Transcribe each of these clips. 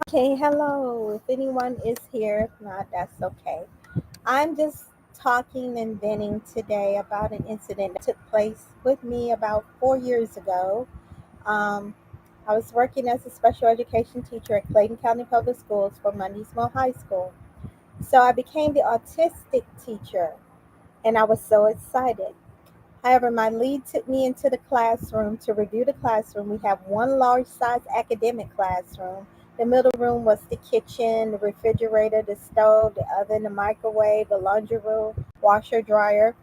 Okay, hello. If anyone is here, if not, that's okay. I'm just talking and venting today about an incident that took place with me about 4 years ago. Um, I was working as a special education teacher at Clayton County Public Schools for Moneysville High School. So I became the autistic teacher, and I was so excited. However, my lead took me into the classroom to review the classroom. We have one large size academic classroom. The middle room was the kitchen, the refrigerator, the stove, the oven, the microwave, the laundry room, washer, dryer.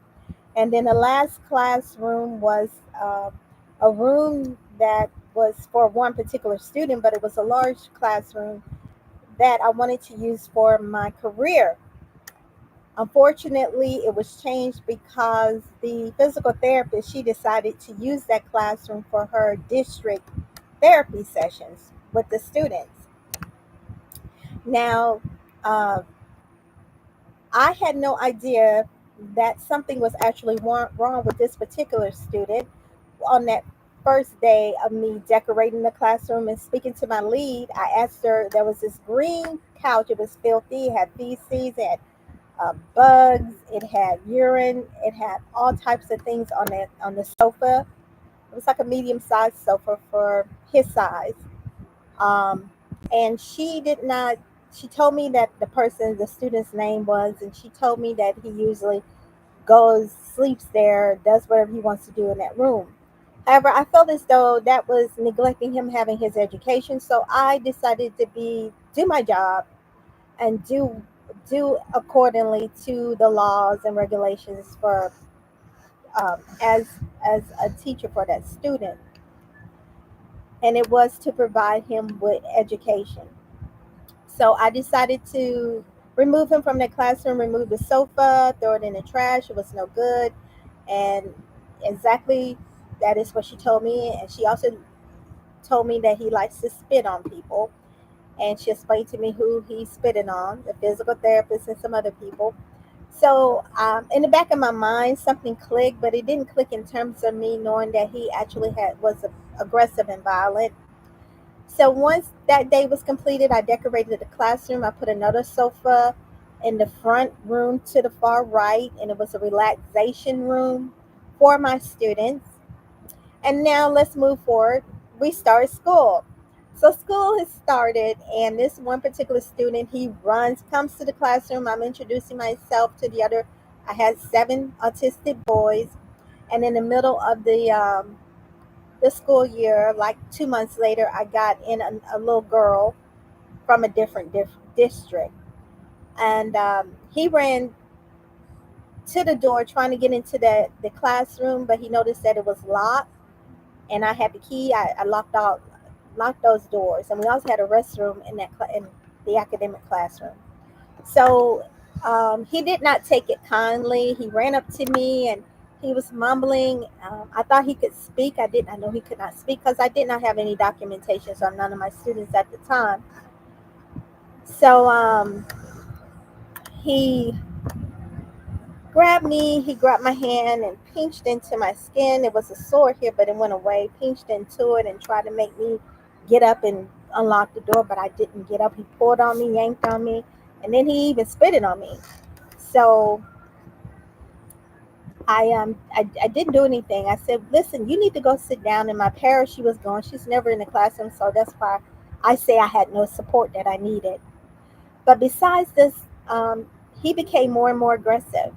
And then the last classroom was a room that was for one particular student, but it was a large classroom that I wanted to use for my career. Unfortunately, it was changed because the physical therapist, she decided to use that classroom for her district therapy sessions with the students. Now, uh, I had no idea that something was actually wrong with this particular student on that first day of me decorating the classroom and speaking to my lead. I asked her, there was this green couch, it was filthy, it had feces, it had bugs. It had urine. It had all types of things on the sofa. It was like a medium sized sofa for his size. Um, and she did not. She told me that the student's name was, and she told me that he usually goes, sleeps there, does whatever he wants to do in that room. However, I felt as though that was neglecting him having his education, so I decided to be do my job and do accordingly to the laws and regulations for as a teacher for that student, and it was to provide him with education. So I decided to remove him from the classroom, remove the sofa, throw it in the trash. It was no good, and exactly that is what she told me. And she also told me that he likes to spit on people, and she explained to me who he spitted on, the physical therapist and some other people. So, in the back of my mind, something clicked, but it didn't click in terms of me knowing that he actually was aggressive and violent. So once that day was completed, I decorated the classroom. I put another sofa in the front room to the far right, and it was a relaxation room for my students. And now let's move forward. We start school. So school has started, and this one particular student, he runs, comes to the classroom. I'm introducing myself to the other. I had seven autistic boys, and in the middle of the school year, like 2 months later, I got in a little girl from a different district, and he ran to the door trying to get into the classroom, but he noticed that it was locked and I had the key. I locked those doors, and we also had a restroom in in the academic classroom. So he did not take it kindly. He ran up to me and he was mumbling. I thought he could speak. I did not know he could not speak because I did not have any documentation on none of my students at the time. So he grabbed me, he grabbed my hand and pinched into my skin. It was a sore here, but it went away. Pinched into it and tried to make me get up and unlock the door, but I didn't get up. He pulled on me, yanked on me, and then he even spit it on me. So I didn't do anything. I said, listen, you need to go sit down. And my para, she was gone. She's never in the classroom, so that's why I say I had no support that I needed. But besides this, he became more and more aggressive.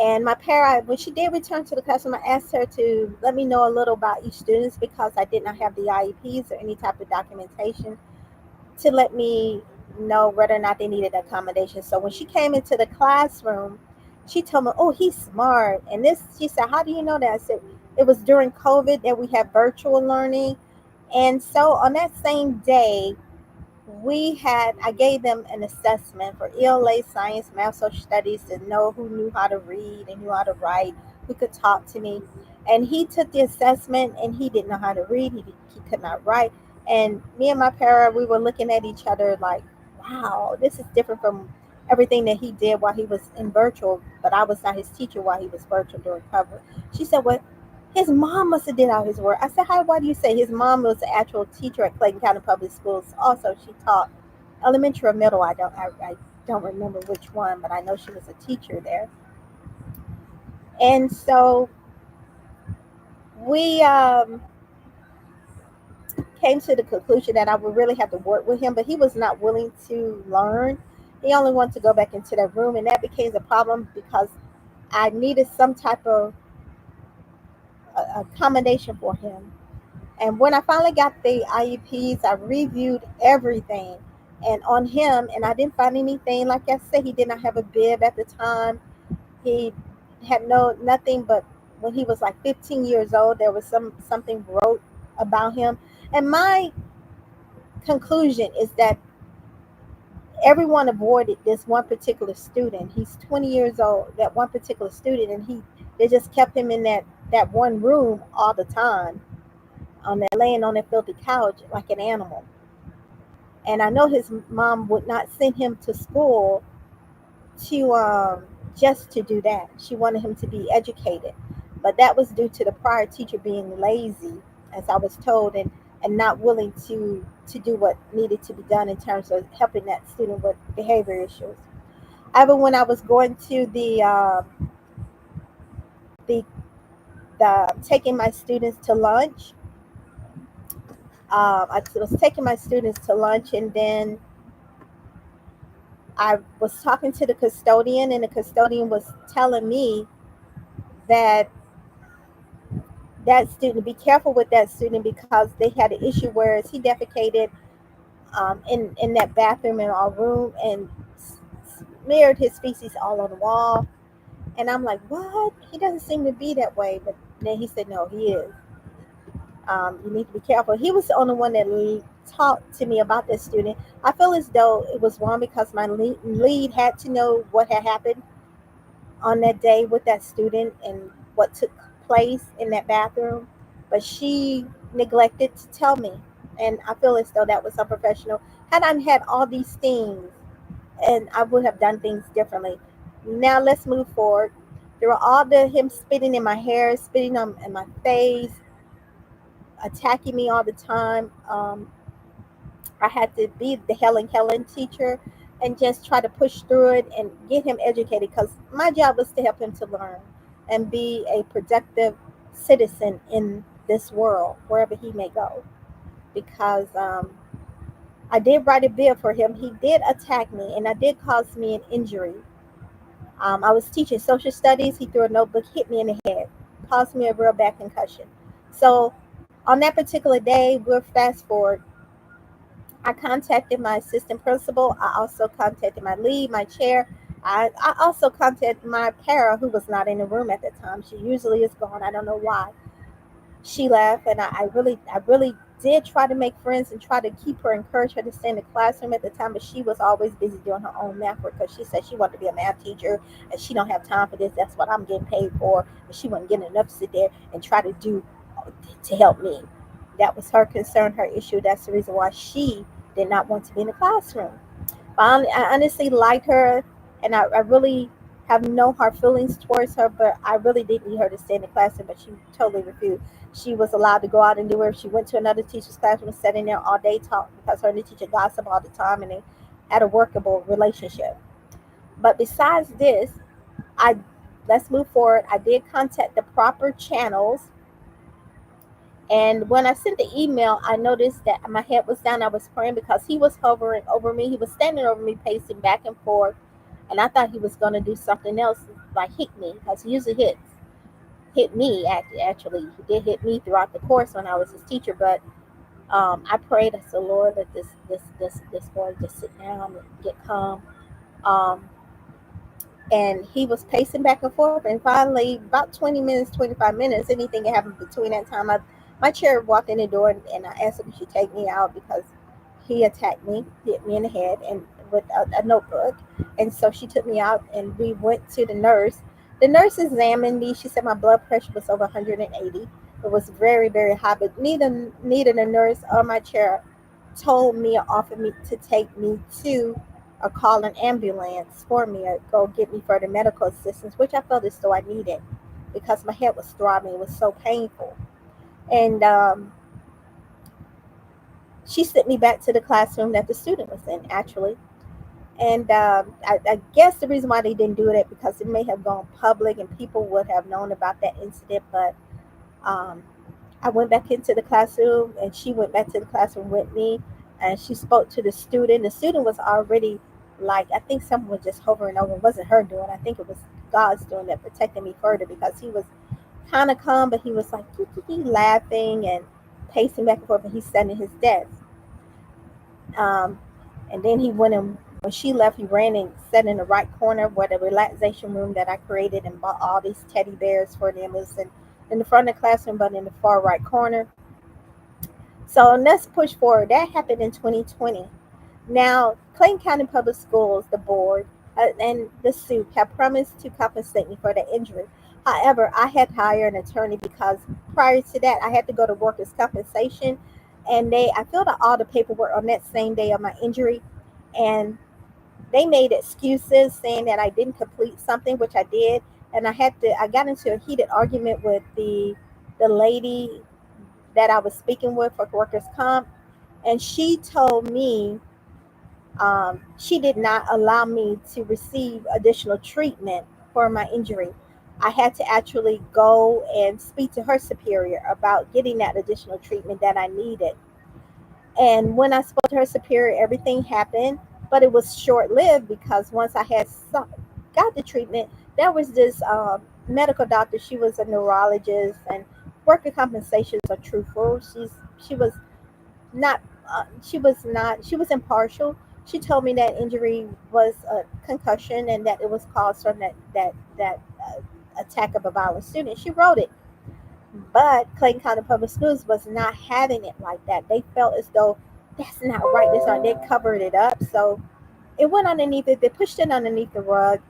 And my para, when she did return to the classroom, I asked her to let me know a little about each student because I did not have the IEPs or any type of documentation to let me know whether or not they needed accommodation. So when she came into the classroom, she told me, "Oh, he's smart." And this, she said, "How do you know that?" I said, "It was during COVID that we had virtual learning." And so on that same day, I gave them an assessment for ELA, science, math, social studies to know who knew how to read and knew how to write, who could talk to me. And he took the assessment and he didn't know how to read. He could not write. And me and my para, we were looking at each other like, wow, this is different from everything that he did while he was in virtual, but I was not his teacher while he was virtual during COVID. She said, well, his mom must have did all his work. I said, why do you say his mom was the actual teacher at Clayton County Public Schools? Also, she taught. elementary or middle. I don't remember which one, but I know she was a teacher there. And so we came to the conclusion that I would really have to work with him, but he was not willing to learn. He only wanted to go back into that room, and that became a problem because I needed some type of accommodation for him. And when I finally got the IEPs, I reviewed everything and on him, and I didn't find anything. Like I said, he did not have a bib at the time. He had nothing, but when he was like 15 years old, there was something wrote about him. And my conclusion is that everyone avoided this one particular student. He's 20 years old, that one particular student, and they just kept him in that one room all the time, on that laying on that filthy couch like an animal. And I know his mom would not send him to school to just to do that. She wanted him to be educated, but that was due to the prior teacher being lazy, as I was told, and not willing to do what needed to be done in terms of helping that student with behavior issues. However, when I was going to the taking my students to lunch, I was taking my students to lunch, and then I was talking to the custodian, and the custodian was telling me that that student, be careful with that student because they had an issue where he defecated in that bathroom in our room and smeared his feces all on the wall. And I'm like, what? He doesn't seem to be that way. But then he said, no, he is. You need to be careful. He was the only one that talked to me about this student. I feel as though it was wrong because my lead had to know what had happened on that day with that student and what took place in that bathroom, but she neglected to tell me. And I feel as though that was unprofessional. Had I had all these things, and I would have done things differently. Now let's move forward. There were all the him spitting in my hair, spitting on in my face, attacking me all the time. I had to be the Helen teacher and just try to push through it and get him educated because my job was to help him to learn and be a productive citizen in this world, wherever he may go. Because I did write a bill for him. He did attack me and that did cause me an injury. I was teaching social studies. He threw a notebook, hit me in the head, caused me a real bad concussion. So on that particular day, we'll fast forward. I contacted my assistant principal. I also contacted my lead, my chair. I also contacted my para, who was not in the room at the time. She usually is gone. I don't know why she left. And I really did try to make friends and try to keep her, encourage her to stay in the classroom at the time. But she was always busy doing her own math work because she said she wanted to be a math teacher and she don't have time for this. That's what I'm getting paid for. And she wasn't getting enough to sit there and try to do to help me. That was her concern, her issue. That's the reason why she did not want to be in the classroom. I honestly liked her, and I really have no hard feelings towards her, but I really did need her to stay in the classroom, but she totally refused. She was allowed to go out and do it. She went to another teacher's classroom, sat in there all day, talk because her and the teacher gossip all the time, and they had a workable relationship. But besides this, I let's move forward. I did contact the proper channels, and when I sent the email, I noticed that my head was down. I was praying because he was hovering over me. He was standing over me, pacing back and forth. And I thought he was going to do something else, like hit me, because he usually hit me. Actually, he did hit me throughout the course when I was his teacher. But I prayed. I said, Lord, let this boy just sit down and get calm. Um, and he was pacing back and forth. And finally, about 20 minutes, 25 minutes, anything that happened between that time, my chair walked in the door, and I asked him if she take me out because he attacked me, hit me in the head, and with a notebook. And so she took me out, and we went to the nurse. The nurse examined me. She said my blood pressure was over 180. It was very, very high, but neither the nurse or my chair told me or offered me to take me to or call an ambulance for me or go get me further medical assistance, which I felt as though I needed because my head was throbbing. It was so painful. And she sent me back to the classroom that the student was in, actually. And I guess the reason why they didn't do it because it may have gone public and people would have known about that incident. But um, I went back into the classroom and she went back to the classroom with me, and she spoke to the student. The student was already, like, I think someone was just hovering over. It wasn't her doing. I think it was God's doing that, protecting me further, because he was kind of calm, but he was like laughing and pacing back and forth, and he's sitting in his desk. Um, and then he went and when she left, he ran and sat in the right corner where the relaxation room that I created and bought all these teddy bears for them. It was in the front of the classroom, but in the far right corner. So let's push forward. That happened in 2020. Now, Clayton County Public Schools, the board, and the SUP have promised to compensate me for the injury. However, I had hired an attorney because prior to that, I had to go to workers' compensation, and I filled out all the paperwork on that same day of my injury, and they made excuses saying that I didn't complete something, which I did, and I got into a heated argument with the lady that I was speaking with for workers' comp, and she told me she did not allow me to receive additional treatment for my injury. I had to actually go and speak to her superior about getting that additional treatment that I needed. And when I spoke to her superior, everything happened, but it was short lived because once I had got the treatment, there was this medical doctor. She was a neurologist, and worker compensations are truthful. She was not she was impartial. She told me that injury was a concussion and that it was caused from that attack of a violent student. She wrote it, but Clayton County Public Schools was not having it like that. They felt as though that's not right, that's not, they covered it up. So it went underneath it, they pushed it underneath the rug.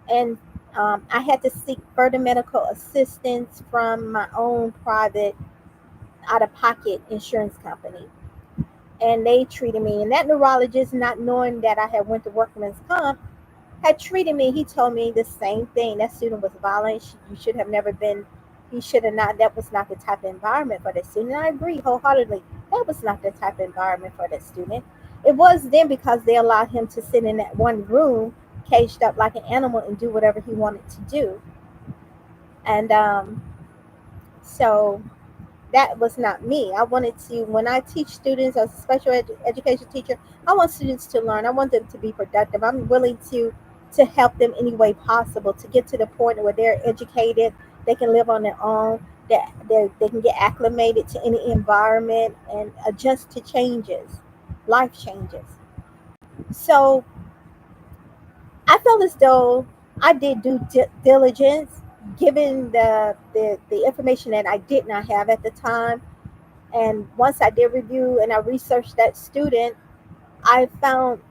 And I had to seek further medical assistance from my own private out of pocket insurance company, and they treated me. And that neurologist, not knowing that I had went to workman's comp, had treated me. He told me the same thing. That student was violent. You should have never been. He should have not. That was not the type of environment for that student. And I agree wholeheartedly. That was not the type of environment for that student. It was then because they allowed him to sit in that one room, caged up like an animal, and do whatever he wanted to do. And so that was not me. I wanted to, when I teach students as a special education teacher, I want students to learn. I want them to be productive. I'm willing to help them any way possible to get to the point where they're educated, they can live on their own, that they can get acclimated to any environment and adjust to changes, life changes. So I felt as though I did due diligence, given the information that I did not have at the time. And once I did review and I researched that student, I found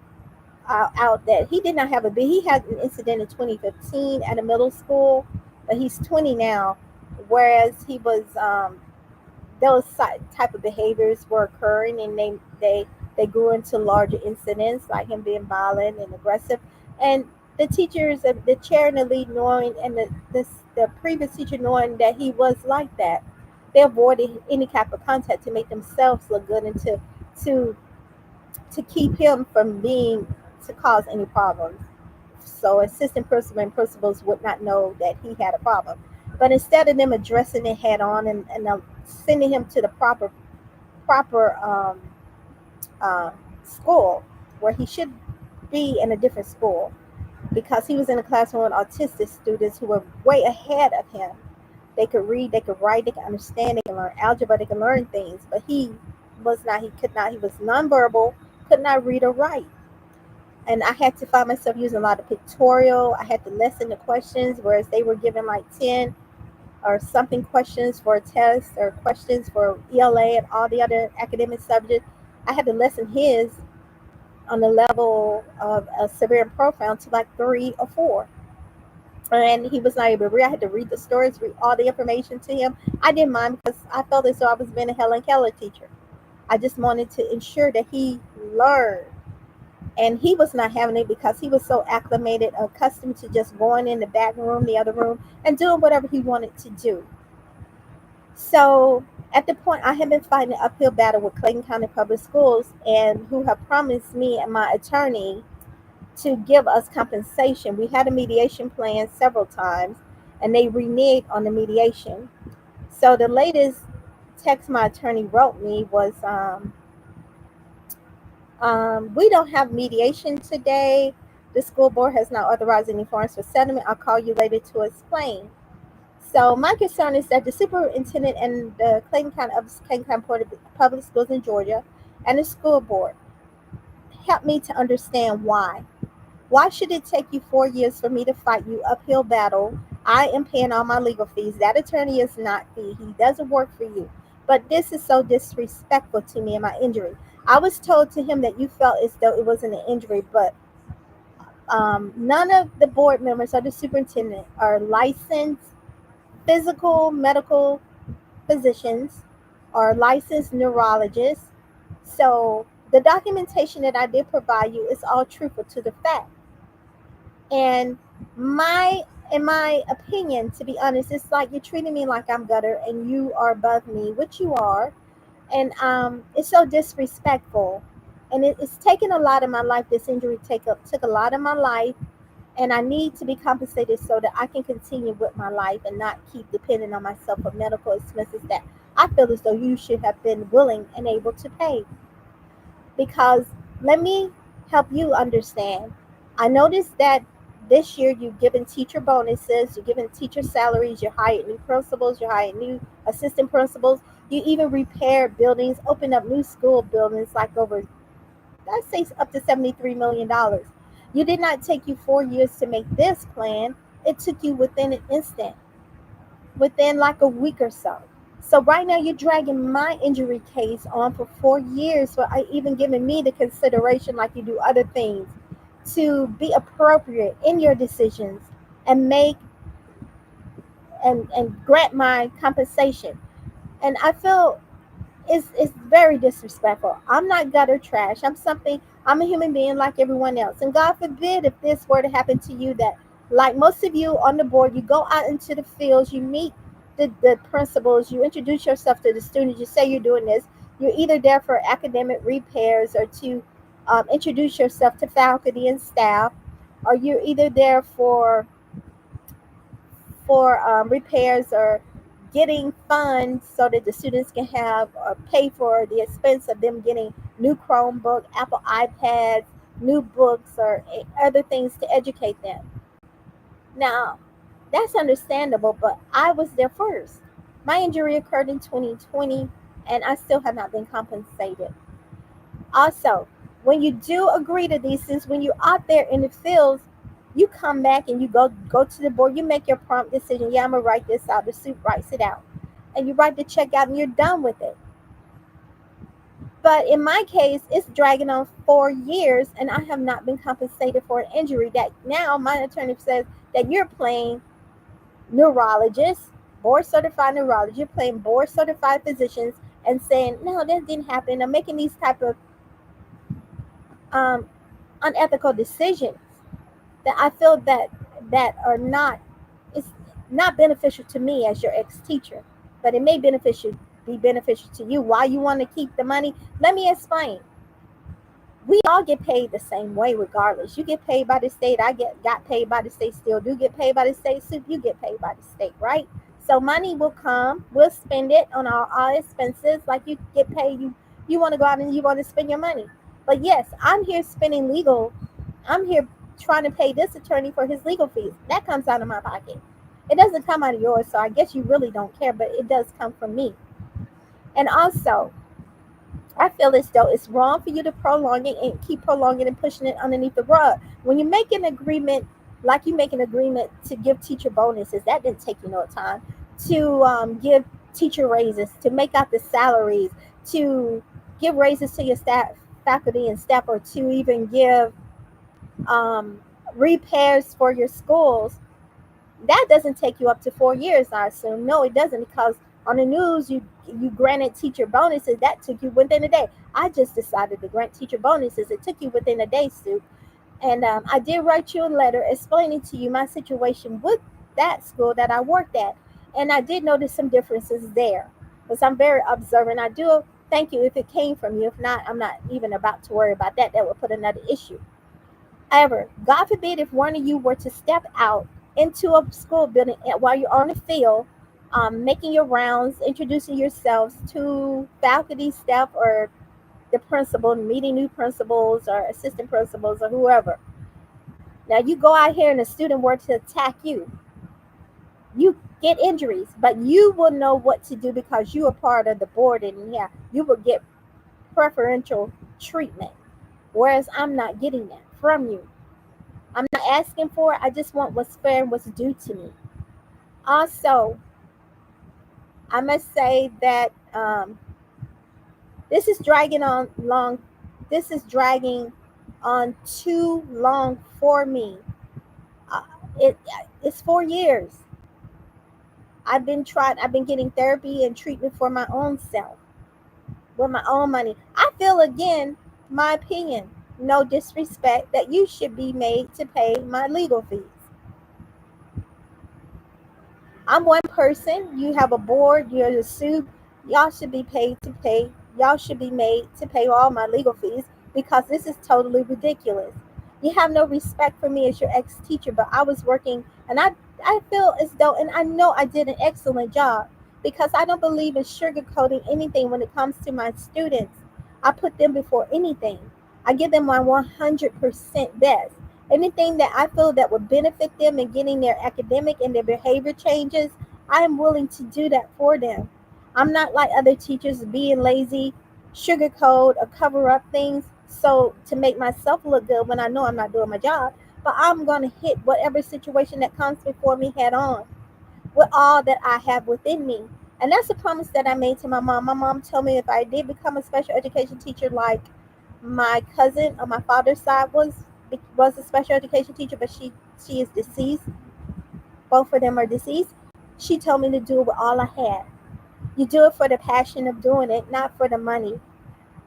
out that he did not have he had an incident in 2015 at a middle school, but he's 20 now, whereas he was those type of behaviors were occurring, and they grew into larger incidents like him being violent and aggressive. And the teachers, the chair and the lead knowing, and the previous teacher knowing that he was like that, they avoided any type of contact to make themselves look good and to to keep him from being to cause any problems. So assistant principal and principals would not know that he had a problem. But instead of them addressing it head on and sending him to the proper uh, school where he should be in a different school, because he was in a classroom with autistic students who were way ahead of him. They could read, they could write, they could understand, they can learn algebra, they can learn things. But he was not, he could not, he was nonverbal, could not read or write. And I had to find myself using a lot of pictorial. I had to lessen the questions, whereas they were given like 10 or something questions for a test or questions for ELA and all the other academic subjects. I had to lessen his on the level of a severe and profound to like 3 or 4. And he was not able to read. I had to read the stories, read all the information to him. I didn't mind because I felt as though I was being a Helen Keller teacher. I just wanted to ensure that he learned. And he was not having it because he was so acclimated, accustomed to just going in the back room, the other room, and doing whatever he wanted to do. So At the point, I have been fighting an uphill battle with Clayton County Public Schools, and who have promised me and my attorney to give us compensation. We had a mediation plan several times, and they reneged on the mediation. So the latest text my attorney wrote me was, we don't have mediation today. The school board has not authorized any forms for settlement. I'll call you later to explain. So my concern is that the superintendent and the Clayton County Board of Public Schools in Georgia and the school board help me to understand why. Why should it take you 4 years for me to fight you uphill battle? I am paying all my legal fees. That attorney is not fee. He doesn't work for you. But this is so disrespectful to me and my injury. I was told to him that you felt as though it wasn't an injury, but none of the board members or the superintendent are licensed physical medical physicians or licensed neurologists. So the documentation that I did provide you is all truthful to the fact. And my in my opinion, to be honest, it's like you're treating me like I'm gutter and you are above me, which you are. And it's so disrespectful. And it's taken a lot of my life. This injury took a lot of my life, and I need to be compensated so that I can continue with my life and not keep depending on myself for medical expenses that I feel as though you should have been willing and able to pay. Because let me help you understand. I noticed that this year you've given teacher bonuses, you've given teacher salaries, you hired new principals, you hired new assistant principals, you even repaired buildings, opened up new school buildings like over, let's say, up to $73 million. You did not take you 4 years to make this plan. It took you within an instant, within like a week or so. So right now you're dragging my injury case on for 4 years for even giving me the consideration like you do other things to be appropriate in your decisions and make and grant my compensation. And I feel it's very disrespectful. I'm not gutter trash. I'm a human being like everyone else. And God forbid if this were to happen to you, that like most of you on the board, you go out into the fields, you meet the principals, you introduce yourself to the students, you say you're doing this. You're either there for academic repairs or to introduce yourself to faculty and staff, or you're either there for repairs or getting funds so that the students can have or pay for the expense of them getting new Chromebook, Apple iPads, new books, or other things to educate them. Now, that's understandable, but I was there first. My injury occurred in 2020, and I still have not been compensated. Also, when you do agree to these things, when you're out there in the fields, you come back and you go to the board, you make your prompt decision. Yeah, I'm gonna write this out. The suit writes it out. And you write the check out and you're done with it. But in my case, it's dragging on 4 years and I have not been compensated for an injury that now my attorney says that you're playing neurologists, board certified neurologists, you're playing board certified physicians and saying, no, that didn't happen. I'm making these type of um, unethical decisions that I feel that are not, it's not beneficial to me as your ex-teacher, but it may be beneficial to you. Why you want to keep the money? Let me explain. We all get paid the same way regardless. You get paid by the state. I got paid by the state, still do get paid by the state. So you get paid by the state, right? So money will come. We'll spend it on our expenses. Like you get paid, you want to go out and you want to spend your money. But yes, I'm here spending legal. I'm here trying to pay this attorney for his legal fees. That comes out of my pocket. It doesn't come out of yours, so I guess you really don't care, but it does come from me. And also, I feel as though it's wrong for you to prolong it and keep prolonging and pushing it underneath the rug. When you make an agreement, like you make an agreement to give teacher bonuses, that didn't take you no time. To give teacher raises, to make out the salaries, to give raises to your staff, faculty and staff, or to even give um, repairs for your schools, that doesn't take you up to 4 years, I assume. No, it doesn't, because on the news you granted teacher bonuses. That took you within a day. I just decided to grant teacher bonuses. It took you within a day, Sue. And I did write you a letter explaining to you my situation with that school that I worked at. And I did notice some differences there. Because I'm very observant. I do thank you if it came from you. If not, I'm not even about to worry about that. That would put another issue. However, God forbid if one of you were to step out into a school building while you're on the field, making your rounds, introducing yourselves to faculty, staff, or the principal, meeting new principals or assistant principals or whoever. Now you go out here and a student were to attack you, you get injuries, but you will know what to do because you are part of the board, and yeah, you will get preferential treatment. Whereas I'm not getting that from you. I'm not asking for it. I just want what's fair and what's due to me. Also, I must say that this is dragging on long. This is dragging on too long for me. Uh, it it's 4 years. I've been getting therapy and treatment for my own self with my own money. I feel again, my opinion, no disrespect, that you should be made to pay my legal fees. I'm one person. You have a board. You're the suit. Y'all should be paid to pay. Y'all should be made to pay all my legal fees because this is totally ridiculous. You have no respect for me as your ex-teacher, but I was working, and I feel as though, and I know I did an excellent job because I don't believe in sugarcoating anything when it comes to my students. I put them before anything. I give them my 100% best. Anything that I feel that would benefit them in getting their academic and their behavior changes, I am willing to do that for them. I'm not like other teachers being lazy, sugarcoat or cover up things so to make myself look good when I know I'm not doing my job. But I'm going to hit whatever situation that comes before me head on with all that I have within me. And that's a promise that I made to my mom. My mom told me if I did become a special education teacher like my cousin on my father's side was a special education teacher, but she is deceased. Both of them are deceased. She told me to do it with all I had. You do it for the passion of doing it, not for the money.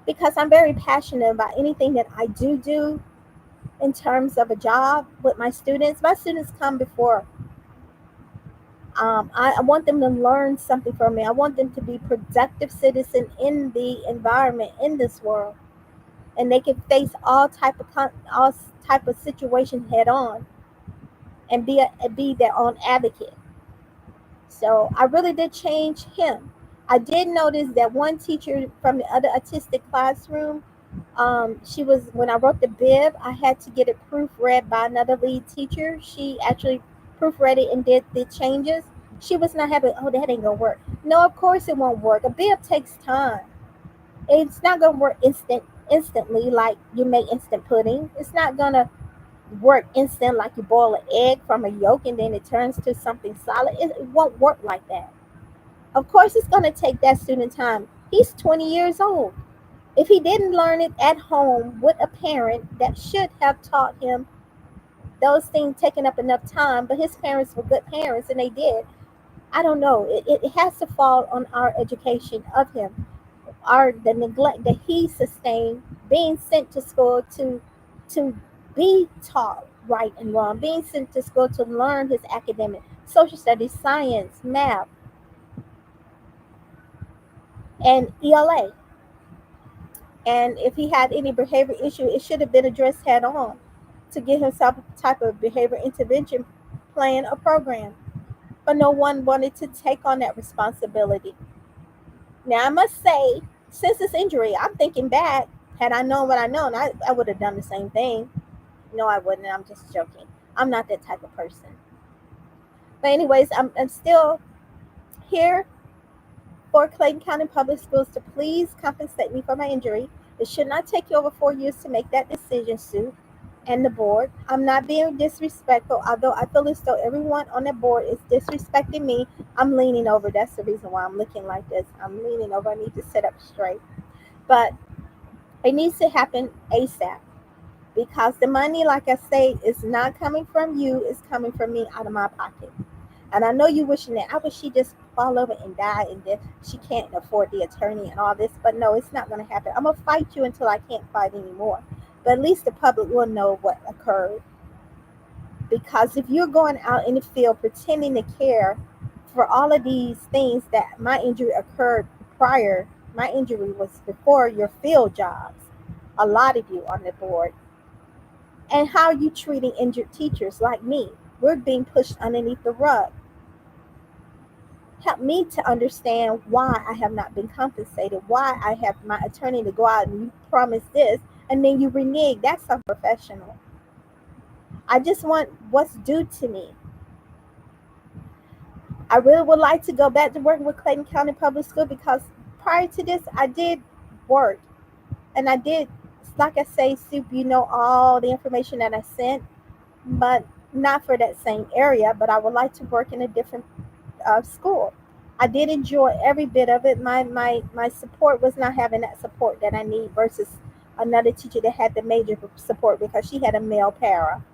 Because I'm very passionate about anything that I do in terms of a job with my students. My students come before. I want them to learn something from me. I want them to be productive citizens in the environment in this world, and they can face all type of situation head on and be their own advocate. So I really did change him. I did notice that one teacher from the other autistic classroom, she was when I wrote the bib, I had to get it proofread by another lead teacher. She actually proofread it and did the changes. She was not happy. Oh, that ain't gonna work. No, of course it won't work. A bib takes time. It's not gonna work instantly like you make instant pudding. It's not gonna work instant like you boil an egg from a yolk and then it turns to something solid. It won't work like that. Of course, it's going to take that student time. He's 20 years old. If he didn't learn it at home with a parent that should have taught him those things, taking up enough time, but his parents were good parents and they did. I don't know. It has to fall on our education of him, the neglect that he sustained being sent to school to be taught right and wrong, being sent to school to learn his academic, social studies, science, math, and ELA. And if he had any behavior issue, it should have been addressed head on to get him some type of behavior intervention plan or program. But no one wanted to take on that responsibility. Now, I must say, since this injury, I'm thinking back. Had I known what I know, I would have done the same thing. No, I wouldn't. I'm just joking. I'm not that type of person. But anyways, I'm still here for Clayton County Public Schools to please compensate me for my injury. It should not take you over 4 years to make that decision, Sue, and the board. I'm not being disrespectful, although I feel as though everyone on the board is disrespecting me. I'm leaning over. That's the reason why I'm looking like this. I'm leaning over. I need to sit up straight. But it needs to happen ASAP because the money, like I say, is not coming from you. It's coming from me out of my pocket. And I know you wishing that I wish she just fall over and die and then she can't afford the attorney and all this. But no, it's not going to happen. I'm going to fight you until I can't fight anymore. But at least the public will know what occurred. Because if you're going out in the field pretending to care for all of these things that my injury occurred prior. My injury was before your field jobs. A lot of you on the board. And how are you treating injured teachers like me? We're being pushed underneath the rug. Help me to understand why I have not been compensated, why I have my attorney to go out and you promise this and then you renege. That's unprofessional. I just want what's due to me. I really would like to go back to working with Clayton County Public School because prior to this, I did work and I did, like I say, Soup, you know, all the information that I sent, but not for that same area. But I would like to work in a different school. I did enjoy every bit of it. My support was not having that support that I need versus another teacher that had the major support because she had a male para.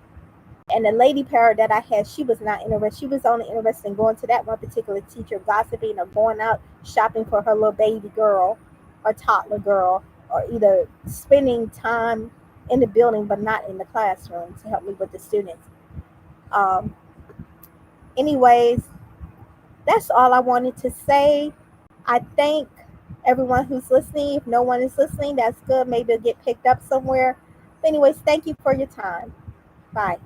And the lady parrot that I had, she was not interested. She was only interested in going to that one particular teacher, gossiping or going out shopping for her little baby girl or toddler girl, or either spending time in the building but not in the classroom to help me with the students. Um, anyways, that's all I wanted to say. I thank everyone who's listening. If no one is listening, that's good. Maybe it'll get picked up somewhere. But anyways, thank you for your time. Bye.